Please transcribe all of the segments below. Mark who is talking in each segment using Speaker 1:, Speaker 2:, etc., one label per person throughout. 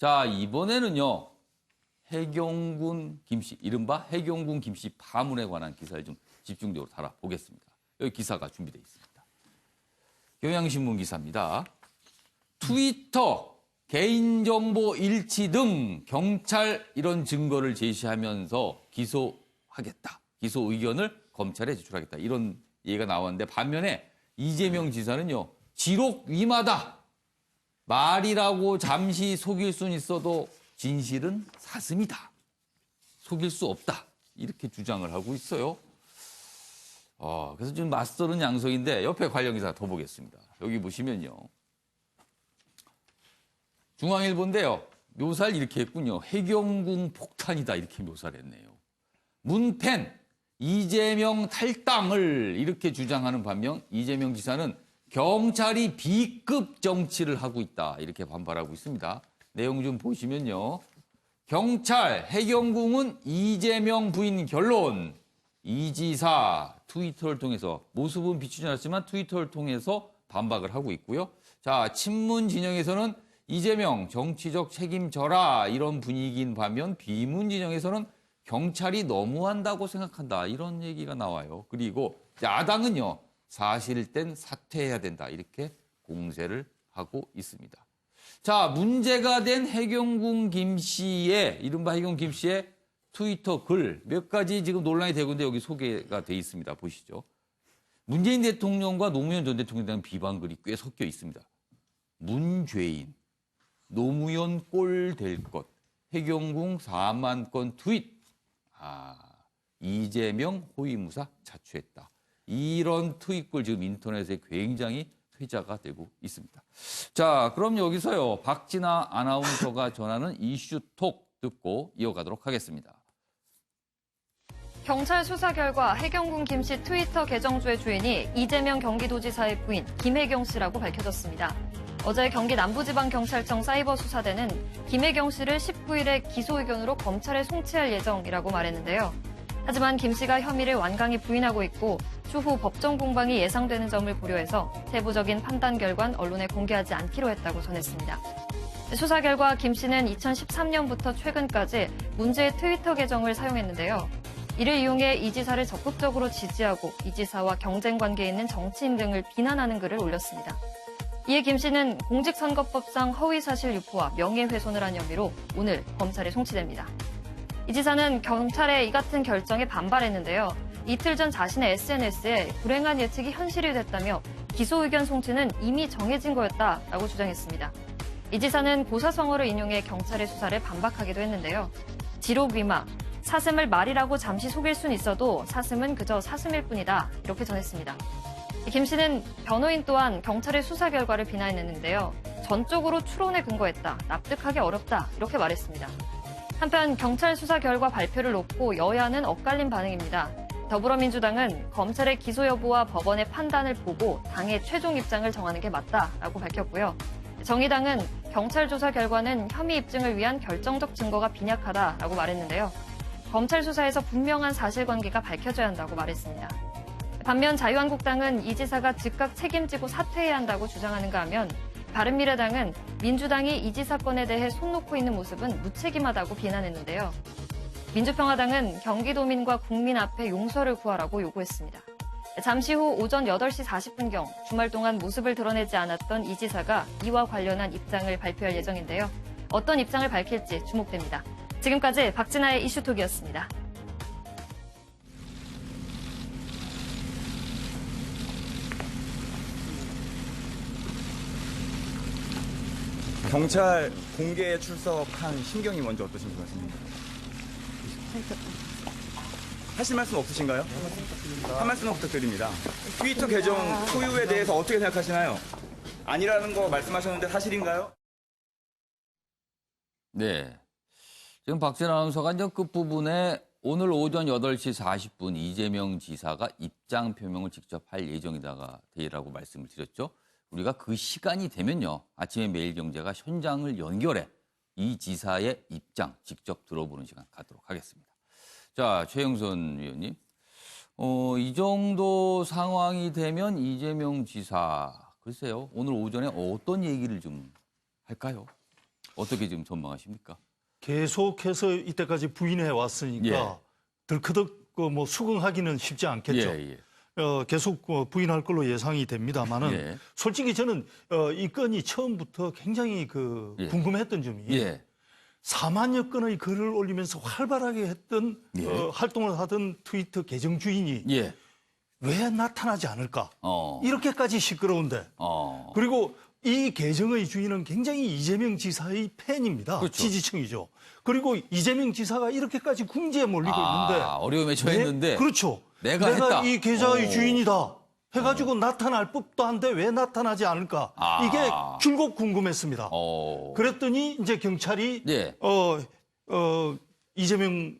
Speaker 1: 자, 이번에는요. 해경군 김씨, 이른바 해경군 김씨 파문에 관한 기사를 좀 집중적으로 다뤄보겠습니다. 여기 기사가 준비되어 있습니다. 경향신문 기사입니다. 트위터, 개인정보 일치 등 경찰 이런 증거를 제시하면서 기소하겠다. 기소 의견을 검찰에 제출하겠다. 이런 얘기가 나왔는데 반면에 이재명 지사는요. 지록 위마다. 말이라고 잠시 속일 수는 있어도 진실은 사슴이다. 속일 수 없다. 이렇게 주장을 하고 있어요. 그래서 좀 맞서는 양석인데 옆에 관련 기사 더 보겠습니다. 여기 보시면요. 중앙일보인데요. 묘사를 이렇게 했군요. 해경궁 폭탄이다. 이렇게 묘사를 했네요. 문펜, 이재명 탈당을 이렇게 주장하는 반면 이재명 지사는 경찰이 B급 정치를 하고 있다. 이렇게 반발하고 있습니다. 내용 좀 보시면요. 경찰, 해경궁은 이재명 부인 결론. 이 지사 트위터를 통해서 모습은 비추지 않았지만 트위터를 통해서 반박을 하고 있고요. 자, 친문 진영에서는 이재명 정치적 책임져라 이런 분위기인 반면 비문 진영에서는 경찰이 너무한다고 생각한다. 이런 얘기가 나와요. 그리고 야당은요. 사실된 사퇴해야 된다. 이렇게 공세를 하고 있습니다. 자, 문제가 된 해경궁 김 씨의, 이른바 해경궁 김 씨의 트위터 글 몇 가지 지금 논란이 되고 있는데 여기 소개가 돼 있습니다. 보시죠. 문재인 대통령과 노무현 전 대통령에 대한 비방글이 꽤 섞여 있습니다. 문죄인, 노무현 꼴 될 것, 해경궁 4만 건 트윗, 이재명 호위무사 자취했다. 이런 트윗글 지금 인터넷에 굉장히 회자가 되고 있습니다. 자, 그럼 여기서요. 박진아 아나운서가 전하는 이슈톡 듣고 이어가도록 하겠습니다.
Speaker 2: 경찰 수사 결과 해경궁 김 씨 트위터 계정주의 주인이 이재명 경기도지사의 부인 김혜경 씨라고 밝혀졌습니다. 어제 경기 남부지방경찰청 사이버수사대는 김혜경 씨를 19일에 기소 의견으로 검찰에 송치할 예정이라고 말했는데요. 하지만 김 씨가 혐의를 완강히 부인하고 있고 추후 법정 공방이 예상되는 점을 고려해서 세부적인 판단 결과는 언론에 공개하지 않기로 했다고 전했습니다. 수사 결과 김 씨는 2013년부터 최근까지 문제의 트위터 계정을 사용했는데요. 이를 이용해 이 지사를 적극적으로 지지하고 이 지사와 경쟁 관계에 있는 정치인 등을 비난하는 글을 올렸습니다. 이에 김 씨는 공직선거법상 허위사실 유포와 명예훼손을 한 혐의로 오늘 검찰에 송치됩니다. 이 지사는 경찰의 이 같은 결정에 반발했는데요. 이틀 전 자신의 SNS에 불행한 예측이 현실이 됐다며 기소 의견 송치는 이미 정해진 거였다라고 주장했습니다. 이 지사는 고사성어를 인용해 경찰의 수사를 반박하기도 했는데요. 지록 위마, 사슴을 말이라고 잠시 속일 수는 있어도 사슴은 그저 사슴일 뿐이다. 이렇게 전했습니다. 김 씨는 변호인 또한 경찰의 수사 결과를 비난했는데요. 전적으로 추론에 근거했다. 납득하기 어렵다. 이렇게 말했습니다. 한편 경찰 수사 결과 발표를 놓고 여야는 엇갈린 반응입니다. 더불어민주당은 검찰의 기소 여부와 법원의 판단을 보고 당의 최종 입장을 정하는 게 맞다라고 밝혔고요. 정의당은 경찰 조사 결과는 혐의 입증을 위한 결정적 증거가 빈약하다라고 말했는데요. 검찰 수사에서 분명한 사실관계가 밝혀져야 한다고 말했습니다. 반면 자유한국당은 이 지사가 즉각 책임지고 사퇴해야 한다고 주장하는가 하면 바른미래당은 민주당이 이 지사 건에 대해 손 놓고 있는 모습은 무책임하다고 비난했는데요. 민주평화당은 경기도민과 국민 앞에 용서를 구하라고 요구했습니다. 잠시 후 오전 8시 40분경 주말 동안 모습을 드러내지 않았던 이 지사가 이와 관련한 입장을 발표할 예정인데요. 어떤 입장을 밝힐지 주목됩니다. 지금까지 박진아의 이슈톡이었습니다.
Speaker 3: 경찰 공개에 출석한 심경이 먼저 어떠신 것 같습니까? 하실 말씀 없으신가요? 한 말씀 부탁드립니다. 트위터 계정 소유에 대해서 어떻게 생각하시나요? 아니라는 거 말씀하셨는데 사실인가요?
Speaker 1: 네. 지금 박진아 아나운서가 이제 끝부분에 오늘 오전 8시 40분 이재명 지사가 입장 표명을 직접 할 예정이다라고 말씀을 드렸죠. 우리가 그 시간이 되면요. 아침에 매일경제가 현장을 연결해 이 지사의 입장 직접 들어보는 시간 갖도록 하겠습니다. 자, 최영선 위원님. 이 정도 상황이 되면 이재명 지사, 글쎄요. 오늘 오전에 어떤 얘기를 좀 할까요? 어떻게 지금 전망하십니까?
Speaker 4: 계속해서 이때까지 부인해 왔으니까
Speaker 1: 예.
Speaker 4: 덜커덕 뭐 수긍하기는 쉽지 않겠죠.
Speaker 1: 예.
Speaker 4: 계속 부인할 걸로 예상이 됩니다만은
Speaker 1: 예.
Speaker 4: 솔직히 저는 이 건이 처음부터 굉장히
Speaker 1: 예.
Speaker 4: 궁금했던 점이
Speaker 1: 예.
Speaker 4: 4만여 건의 글을 올리면서 활발하게 했던
Speaker 1: 예.
Speaker 4: 활동을 하던 트위터 계정 주인이
Speaker 1: 예.
Speaker 4: 왜 나타나지 않을까?
Speaker 1: 어.
Speaker 4: 이렇게까지 시끄러운데. 그리고 이 계정의 주인은 굉장히 이재명 지사의 팬입니다.
Speaker 1: 그렇죠.
Speaker 4: 지지층이죠. 그리고 이재명 지사가 이렇게까지 궁지에 몰리고 있는데
Speaker 1: 어려움에 처했는데
Speaker 4: 그렇죠.
Speaker 1: 내가 했다.
Speaker 4: 이 계좌의
Speaker 1: 오.
Speaker 4: 주인이다 해가지고 나타날 법도 한데 왜 나타나지 않을까? 이게 줄곧 궁금했습니다. 그랬더니 이제 경찰이
Speaker 1: 예.
Speaker 4: 이재명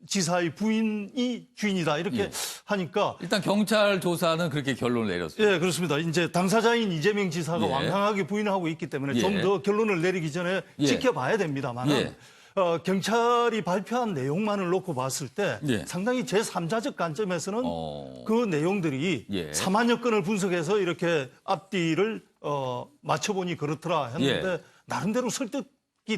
Speaker 4: 지사의 부인이 주인이다 이렇게
Speaker 1: 예.
Speaker 4: 하니까
Speaker 1: 일단 경찰 조사는 그렇게 결론을 내렸습니다.
Speaker 4: 예, 그렇습니다. 이제 당사자인 이재명 지사가
Speaker 1: 예.
Speaker 4: 완강하게 부인하고 있기 때문에
Speaker 1: 예.
Speaker 4: 좀 더 결론을 내리기 전에
Speaker 1: 예.
Speaker 4: 지켜봐야 됩니다만은
Speaker 1: 예.
Speaker 4: 경찰이 발표한 내용만을 놓고 봤을 때
Speaker 1: 예.
Speaker 4: 상당히 제3자적 관점에서는 그 내용들이
Speaker 1: 예.
Speaker 4: 4만여 건을 분석해서 이렇게 앞뒤를 맞춰보니 그렇더라 했는데
Speaker 1: 예.
Speaker 4: 나름대로 설득이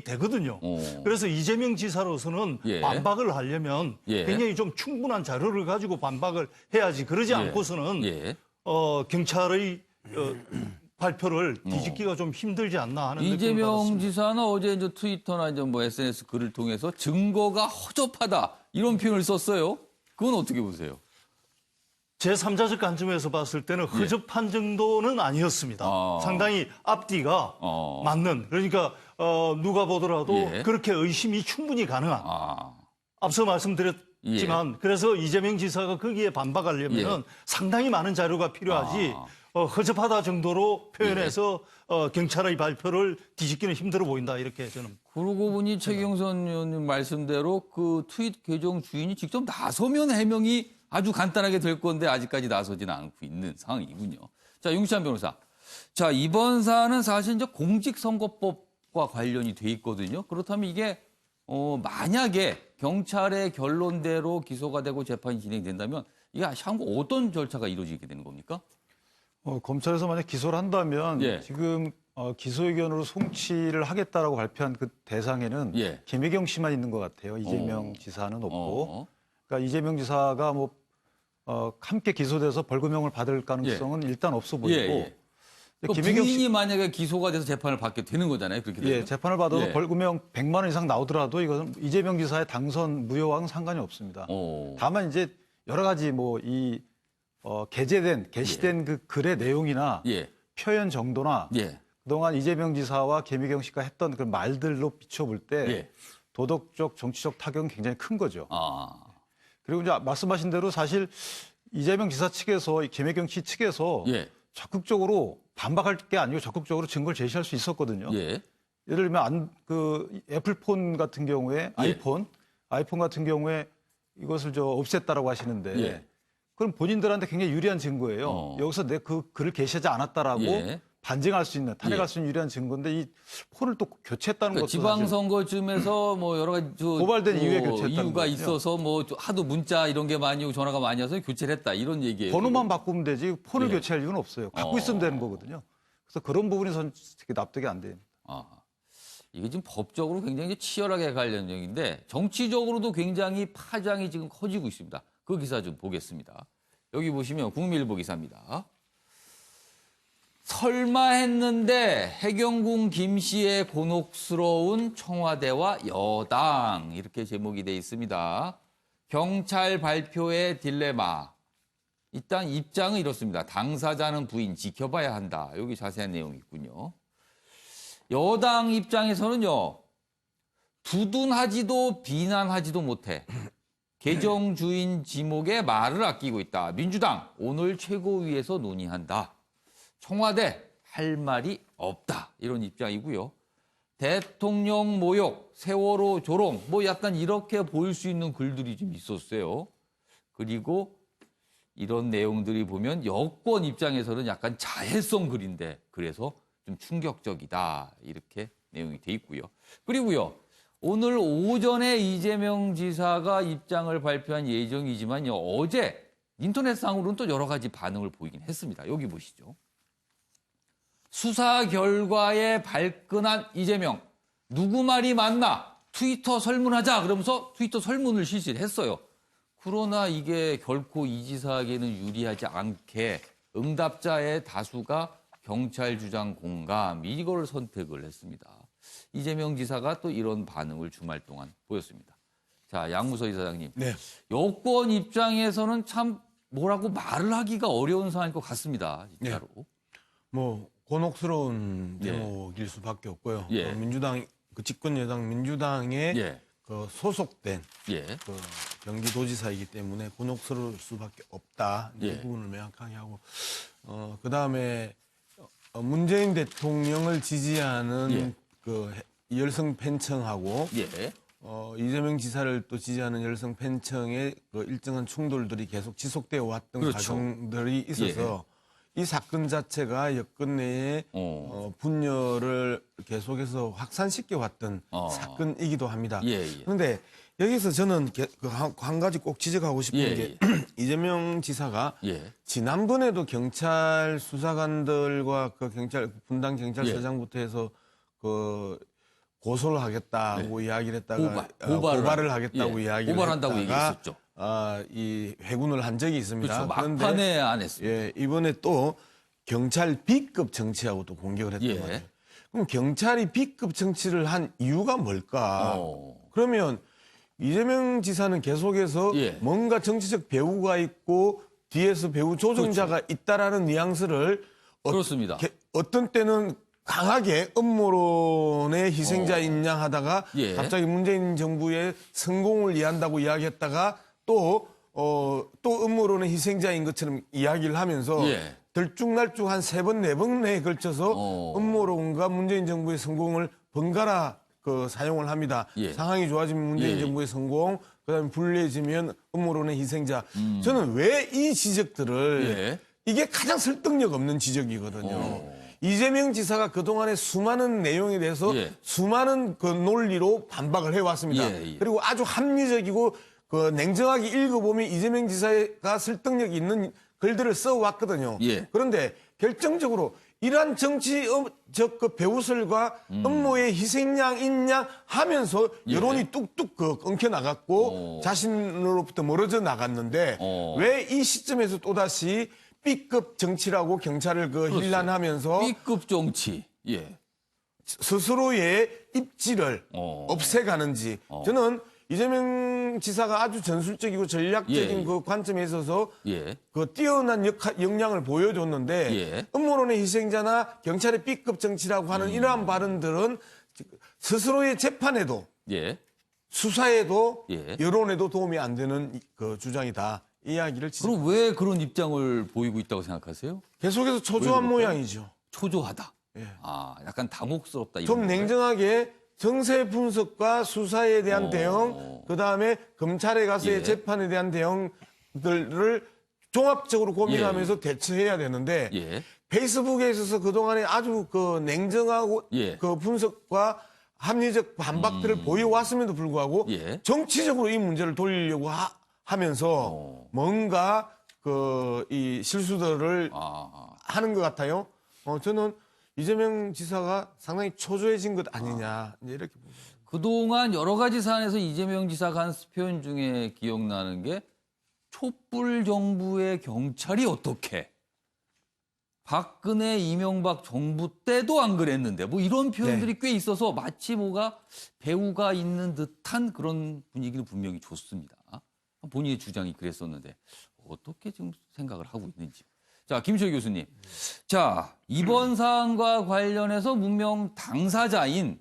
Speaker 4: 되거든요. 그래서 이재명 지사로서는
Speaker 1: 예.
Speaker 4: 반박을 하려면
Speaker 1: 예.
Speaker 4: 굉장히 좀 충분한 자료를 가지고 반박을 해야지 그러지 않고서는
Speaker 1: 예.
Speaker 4: 경찰의 발표를 뒤집기가 좀 힘들지 않나 하는 느낌을
Speaker 1: 이재명
Speaker 4: 받았습니다.
Speaker 1: 지사는 어제 이제 트위터나 이제 뭐 SNS 글을 통해서 증거가 허접하다 이런 표현을 썼어요. 그건 어떻게 보세요?
Speaker 4: 제3자적 관점에서 봤을 때는 허접한 정도는 아니었습니다. 상당히 앞뒤가 맞는 그러니까 누가 보더라도
Speaker 1: 예.
Speaker 4: 그렇게 의심이 충분히 가능한 앞서 말씀드렸지만 그래서 이재명 지사가 거기에 반박하려면 상당히 많은 자료가 필요하지 허접하다 정도로 표현해서 경찰의 발표를 뒤집기는 힘들어 보인다 이렇게 저는.
Speaker 1: 그러고 보니 최경선 의원님 말씀대로 그 트윗 계정 주인이 직접 나서면 해명이 아주 간단하게 될 건데 아직까지 나서지는 않고 있는 상황이군요. 자, 윤시환 변호사. 자, 이번 사안은 사실 이제 공직선거법과 관련이 돼 있거든요. 그렇다면 이게 만약에 경찰의 결론대로 기소가 되고 재판이 진행된다면 이게 향후 어떤 절차가 이루어지게 되는 겁니까?
Speaker 5: 검찰에서 만약 기소를 한다면
Speaker 1: 예.
Speaker 5: 지금 기소 의견으로 송치를 하겠다라고 발표한 그 대상에는
Speaker 1: 예.
Speaker 5: 김혜경 씨만 있는 것 같아요. 이재명 지사는 없고. 그러니까 이재명 지사가 뭐 함께 기소돼서 벌금형을 받을 가능성은 일단 없어 보이고.
Speaker 1: 그 부인이 만약에 기소가 돼서 재판을 받게 되는 거잖아요. 그렇게 되면.
Speaker 5: 예, 재판을 받아도 벌금형 100만 원 이상 나오더라도 이것은 이재명 지사의 당선 무효와는 상관이 없습니다. 다만 이제 여러 가지 뭐 이 게시된 그 글의 내용이나 표현 정도나 그동안 이재명 지사와 김혜경 씨가 했던 그 말들로 비춰볼 때 도덕적, 정치적 타격은 굉장히 큰 거죠. 그리고 이제 말씀하신 대로 사실 이재명 지사 측에서 김혜경 씨 측에서 적극적으로 반박할 게 아니고 적극적으로 증거를 제시할 수 있었거든요. 예를 들면 그 애플폰 같은 경우에 아이폰 같은 경우에 이것을 없앴다라고 하시는데 그럼 본인들한테 굉장히 유리한 증거예요. 여기서 내 그 글을 게시하지 않았다라고 반증할 수 있는, 탄핵할 수 있는 유리한 증거인데 이 폰을 또 교체했다는
Speaker 1: 그러니까
Speaker 5: 것도
Speaker 1: 지방선거쯤에서 뭐 여러 가지
Speaker 5: 고발된 이유에 교체했다는
Speaker 1: 이유가
Speaker 5: 거군요.
Speaker 1: 있어서 뭐 하도 문자 이런 게 많이 오고 전화가 많이 와서 교체를 했다 이런 얘기예요.
Speaker 5: 번호만 바꾸면 되지 폰을 교체할 이유는 없어요. 갖고 있으면 되는 거거든요. 그래서 그런 부분이 솔직히 납득이 안 됩니다.
Speaker 1: 이게 지금 법적으로 굉장히 치열하게 관련 얘기인데 정치적으로도 굉장히 파장이 지금 커지고 있습니다. 그 기사 좀 보겠습니다. 여기 보시면 국민일보 기사입니다. 설마 했는데 해경궁 김 씨의 곤혹스러운 청와대와 여당 이렇게 제목이 돼 있습니다. 경찰 발표의 딜레마. 일단 입장은 이렇습니다. 당사자는 부인 지켜봐야 한다. 여기 자세한 내용이 있군요. 여당 입장에서는요. 두둔하지도 비난하지도 못해. 계정 주인 지목에 말을 아끼고 있다. 민주당 오늘 최고위에서 논의한다. 청와대 할 말이 없다. 이런 입장이고요. 대통령 모욕, 세월호 조롱 뭐 약간 이렇게 보일 수 있는 글들이 좀 있었어요. 그리고 이런 내용들이 보면 여권 입장에서는 약간 자해성 글인데 그래서 좀 충격적이다. 이렇게 내용이 돼 있고요. 그리고요. 오늘 오전에 이재명 지사가 입장을 발표한 예정이지만요. 어제 인터넷상으로는 또 여러 가지 반응을 보이긴 했습니다. 여기 보시죠. 수사 결과에 발끈한 이재명. 누구 말이 맞나? 트위터 설문하자 그러면서 트위터 설문을 실시를 했어요. 그러나 이게 결코 이 지사에게는 유리하지 않게 응답자의 다수가 경찰 주장 공감 이걸 선택을 했습니다. 이재명 지사가 또 이런 반응을 주말 동안 보였습니다. 자, 양무서 이사장님.
Speaker 6: 네.
Speaker 1: 여권 입장에서는 참 뭐라고 말을 하기가 어려운 상황일 것 같습니다. 진짜로.
Speaker 6: 뭐 곤혹스러운
Speaker 1: 예.
Speaker 6: 제목일 수밖에 없고요.
Speaker 1: 예.
Speaker 6: 민주당 그 집권 여당 민주당에
Speaker 1: 예.
Speaker 6: 그 소속된
Speaker 1: 예.
Speaker 6: 그 경기도지사이기 때문에 곤혹스러울 수밖에 없다. 이
Speaker 1: 예.
Speaker 6: 부분을 명확하게 하고 그 다음에 문재인 대통령을 지지하는
Speaker 1: 예.
Speaker 6: 그 열성 팬층하고
Speaker 1: 예.
Speaker 6: 이재명 지사를 또 지지하는 열성 팬층의 그 일정한 충돌들이 계속 지속되어 왔던
Speaker 1: 그렇죠.
Speaker 6: 과정들이 있어서 이 사건 자체가 여권 내에 분열을 계속해서 확산시켜 왔던 사건이기도 합니다.
Speaker 1: 예, 예.
Speaker 6: 그런데 여기서 저는 한 가지 꼭 지적하고 싶은
Speaker 1: 예,
Speaker 6: 게 이재명 지사가
Speaker 1: 예.
Speaker 6: 지난번에도 경찰 수사관들과 그 경찰 분당 경찰서장부터 해서 그 고소를 하겠다고 이야기를 했다가 고발을 하겠다고 이야기를
Speaker 1: 고발한다고
Speaker 6: 했다가
Speaker 1: 얘기했었죠.
Speaker 6: 이 회군을 한 적이 있습니다.
Speaker 1: 그렇죠. 막판에 안 했습니다.
Speaker 6: 예, 이번에 또 경찰 B급 정치하고 또 공격을 했단
Speaker 1: 예.
Speaker 6: 말이에요. 그럼 경찰이 B급 정치를 한 이유가 뭘까? 그러면 이재명 지사는 계속해서
Speaker 1: 예.
Speaker 6: 뭔가 정치적 배후가 있고 뒤에서 배후 조종자가 있다라는 뉘앙스를
Speaker 1: 그렇습니다.
Speaker 6: 어떤 때는 강하게 음모론의 희생자인 양 하다가
Speaker 1: 예.
Speaker 6: 갑자기 문재인 정부의 성공을 이해한다고 이야기했다가 또 음모론의 희생자인 것처럼 이야기를 하면서
Speaker 1: 예.
Speaker 6: 들쭉날쭉 한 3번, 4번에 걸쳐서 음모론과 문재인 정부의 성공을 번갈아 사용을 합니다.
Speaker 1: 예.
Speaker 6: 상황이 좋아지면 문재인
Speaker 1: 예.
Speaker 6: 정부의 성공, 그다음에 불리해지면 음모론의 희생자. 저는 왜 이 지적들을
Speaker 1: 예.
Speaker 6: 이게 가장 설득력 없는 지적이거든요. 이재명 지사가 그동안의 수많은 내용에 대해서
Speaker 1: 예.
Speaker 6: 수많은 그 논리로 반박을 해왔습니다.
Speaker 1: 예, 예.
Speaker 6: 그리고 아주 합리적이고 냉정하게 읽어보면 이재명 지사가 설득력 있는 글들을 써왔거든요.
Speaker 1: 예.
Speaker 6: 그런데 결정적으로 이러한 그 배후설과 음모의 희생양 인양 하면서 여론이 뚝뚝 끊겨 나갔고 자신으로부터 멀어져 나갔는데 왜 이 시점에서 또다시 B급 정치라고 경찰을 힐난하면서
Speaker 1: B급 정치. 예.
Speaker 6: 스스로의 입지를 없애가는지 저는 이재명 지사가 아주 전술적이고 전략적인
Speaker 1: 예.
Speaker 6: 그 관점에 있어서
Speaker 1: 예.
Speaker 6: 그 뛰어난 역량을 보여줬는데
Speaker 1: 예.
Speaker 6: 음모론의 희생자나 경찰의 B급 정치라고 하는 이러한 발언들은 스스로의 재판에도
Speaker 1: 예.
Speaker 6: 수사에도
Speaker 1: 예.
Speaker 6: 여론에도 도움이 안 되는 그 주장이다. 이 이야기를
Speaker 1: 그럼 왜 그런 입장을 보이고 있다고 생각하세요?
Speaker 6: 계속해서 초조한
Speaker 1: 왜 그럴까요?
Speaker 6: 모양이죠.
Speaker 1: 초조하다.
Speaker 6: 예.
Speaker 1: 약간 당혹스럽다. 이런
Speaker 6: 좀
Speaker 1: 건가요?
Speaker 6: 냉정하게 정세 분석과 수사에 대한 대응, 그다음에 검찰에 가서의
Speaker 1: 예.
Speaker 6: 재판에 대한 대응들을 종합적으로 고민하면서 대처해야 되는데
Speaker 1: 예.
Speaker 6: 페이스북에 있어서 그동안에 아주 냉정하고
Speaker 1: 예.
Speaker 6: 그 분석과 합리적 반박들을 보여왔음에도 불구하고
Speaker 1: 예.
Speaker 6: 정치적으로 이 문제를 돌리려고 하면서 뭔가 이 실수들을 하는 것 같아요. 저는 이재명 지사가 상당히 초조해진 것 아니냐 이제 이렇게 봅니다.
Speaker 1: 그동안 여러 가지 사안에서 이재명 지사가 한 표현 중에 기억나는 게 촛불 정부의 경찰이 어떻게 박근혜 이명박 정부 때도 안 그랬는데 뭐 이런 표현들이 꽤 있어서 마치 뭐가 배우가 있는 듯한 그런 분위기를 분명히 줬습니다. 본인의 주장이 그랬었는데 어떻게 지금 생각을 하고 있는지. 자, 김철 교수님. 자, 이번 사안과 관련해서 문명 당사자인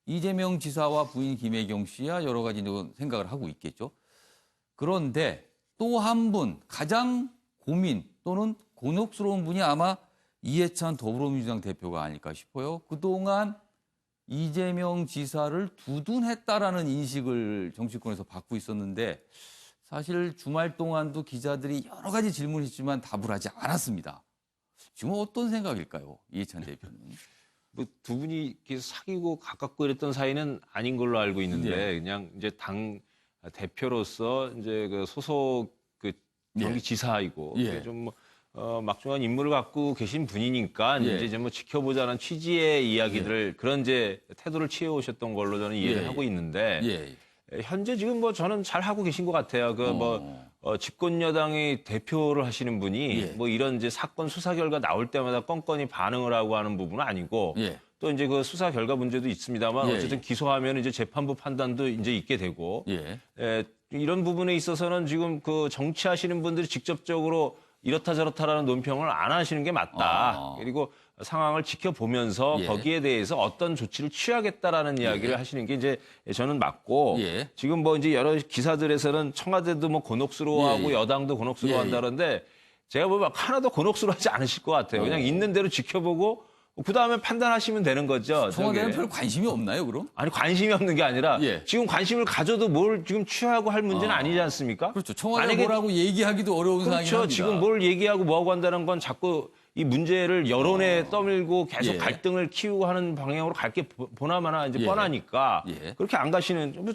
Speaker 1: 이재명 지사와 부인 김혜경 씨야 여러 가지 생각을 하고 있겠죠. 그런데 또 한 분 가장 고민 또는 곤혹스러운 분이 아마 이해찬 더불어민주당 대표가 아닐까 싶어요. 그동안 이재명 지사를 두둔했다라는 인식을 정치권에서 받고 있었는데 사실 주말 동안도 기자들이 여러 가지 질문을 했지만 답을 하지 않았습니다. 지금 어떤 생각일까요? 이해찬 대표는.
Speaker 7: 뭐 두 분이 이렇게 사귀고 가깝고 이랬던 사이는 아닌 걸로 알고 있는데
Speaker 1: 네.
Speaker 7: 그냥 이제 당 대표로서 이제 그 소속 그 경기지사이고
Speaker 1: 예.
Speaker 7: 좀 막중한 임무를 갖고 계신 분이니까
Speaker 1: 예.
Speaker 7: 이제 뭐 지켜보자는 취지의 이야기들을 그런 이제 태도를 취해 오셨던 걸로 저는 이해를
Speaker 1: 예.
Speaker 7: 하고 있는데
Speaker 1: 예.
Speaker 7: 현재 지금 뭐 저는 잘 하고 계신 것 같아요. 집권 여당의 대표를 하시는 분이
Speaker 1: 예.
Speaker 7: 뭐 이런 이제 사건 수사 결과 나올 때마다 건건히 반응을 하고 하는 부분은 아니고
Speaker 1: 예.
Speaker 7: 또 이제 그 수사 결과 문제도 있습니다만
Speaker 1: 예.
Speaker 7: 어쨌든 기소하면 이제 재판부 판단도 이제 있게 되고
Speaker 1: 예.
Speaker 7: 이런 부분에 있어서는 지금 그 정치하시는 분들이 직접적으로 이렇다 저렇다라는 논평을 안 하시는 게 맞다. 그리고 상황을 지켜보면서
Speaker 1: 예.
Speaker 7: 거기에 대해서 어떤 조치를 취하겠다라는 이야기를 하시는 게 이제 저는 맞고
Speaker 1: 예.
Speaker 7: 지금 뭐 이제 여러 기사들에서는 청와대도 뭐 곤혹스러워하고
Speaker 1: 예.
Speaker 7: 여당도 곤혹스러워한다는데 제가 보면 하나도 곤혹스러워하지 않으실 것 같아요. 그냥 있는 대로 지켜보고 그 다음에 판단하시면 되는 거죠.
Speaker 1: 청와대는
Speaker 7: 저게.
Speaker 1: 별 관심이 없나요, 그럼?
Speaker 7: 아니 관심이 없는 게 아니라
Speaker 1: 예.
Speaker 7: 지금 관심을 가져도 뭘 지금 취하고 할 문제는 아니지 않습니까?
Speaker 1: 그렇죠. 청와대
Speaker 7: 만약에-
Speaker 1: 뭐라고 얘기하기도 어려운 상황이
Speaker 7: 그렇죠.
Speaker 1: 합니다.
Speaker 7: 지금 뭘 얘기하고 뭐하고 한다는 건 자꾸 이 문제를 여론에 떠밀고 계속
Speaker 1: 예.
Speaker 7: 갈등을 키우고 하는 방향으로 갈 게 보나마나 이제
Speaker 1: 예.
Speaker 7: 뻔하니까
Speaker 1: 예.
Speaker 7: 그렇게 안 가시는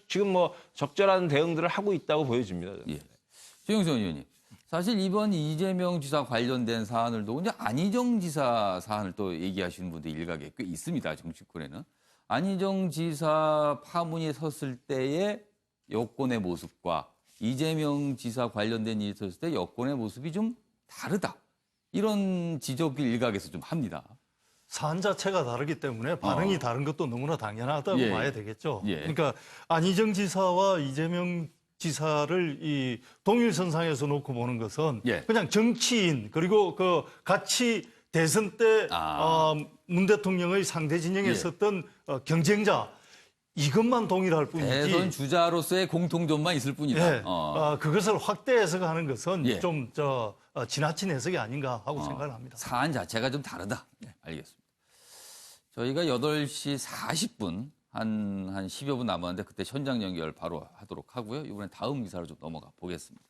Speaker 7: 지금 뭐 적절한 대응들을 하고 있다고 보여집니다.
Speaker 1: 예. 최영선 의원님. 사실 이번 이재명 지사 관련된 사안을 두고 이제 안희정 지사 사안을 또 얘기하시는 분들이 일각에 꽤 있습니다. 정치권에는. 안희정 지사 파문이 섰을 때의 여권의 모습과 이재명 지사 관련된 일이 있었을 때 여권의 모습이 좀 다르다. 이런 지적을 일각에서 좀 합니다.
Speaker 4: 사안 자체가 다르기 때문에 반응이 다른 것도 너무나 당연하다고
Speaker 1: 예.
Speaker 4: 봐야 되겠죠.
Speaker 1: 예.
Speaker 4: 그러니까 안희정 지사와 이재명 지사를 이 동일선상에서 놓고 보는 것은
Speaker 1: 예.
Speaker 4: 그냥 정치인 그리고 그 같이 대선 때 문 대통령의 상대 진영에
Speaker 1: 예.
Speaker 4: 있었던 경쟁자 이것만 동일할 뿐이지.
Speaker 1: 대선 주자로서의 공통점만 있을 뿐이다.
Speaker 4: 예. 그것을 확대 해석하는 것은
Speaker 1: 예.
Speaker 4: 좀 지나친 해석이 아닌가 하고 생각을 합니다.
Speaker 1: 사안 자체가 좀 다르다. 네, 알겠습니다. 저희가 8시 40분 한 10여 분 남았는데 그때 현장 연결 바로 하도록 하고요. 이번엔 다음 기사로 좀 넘어가 보겠습니다.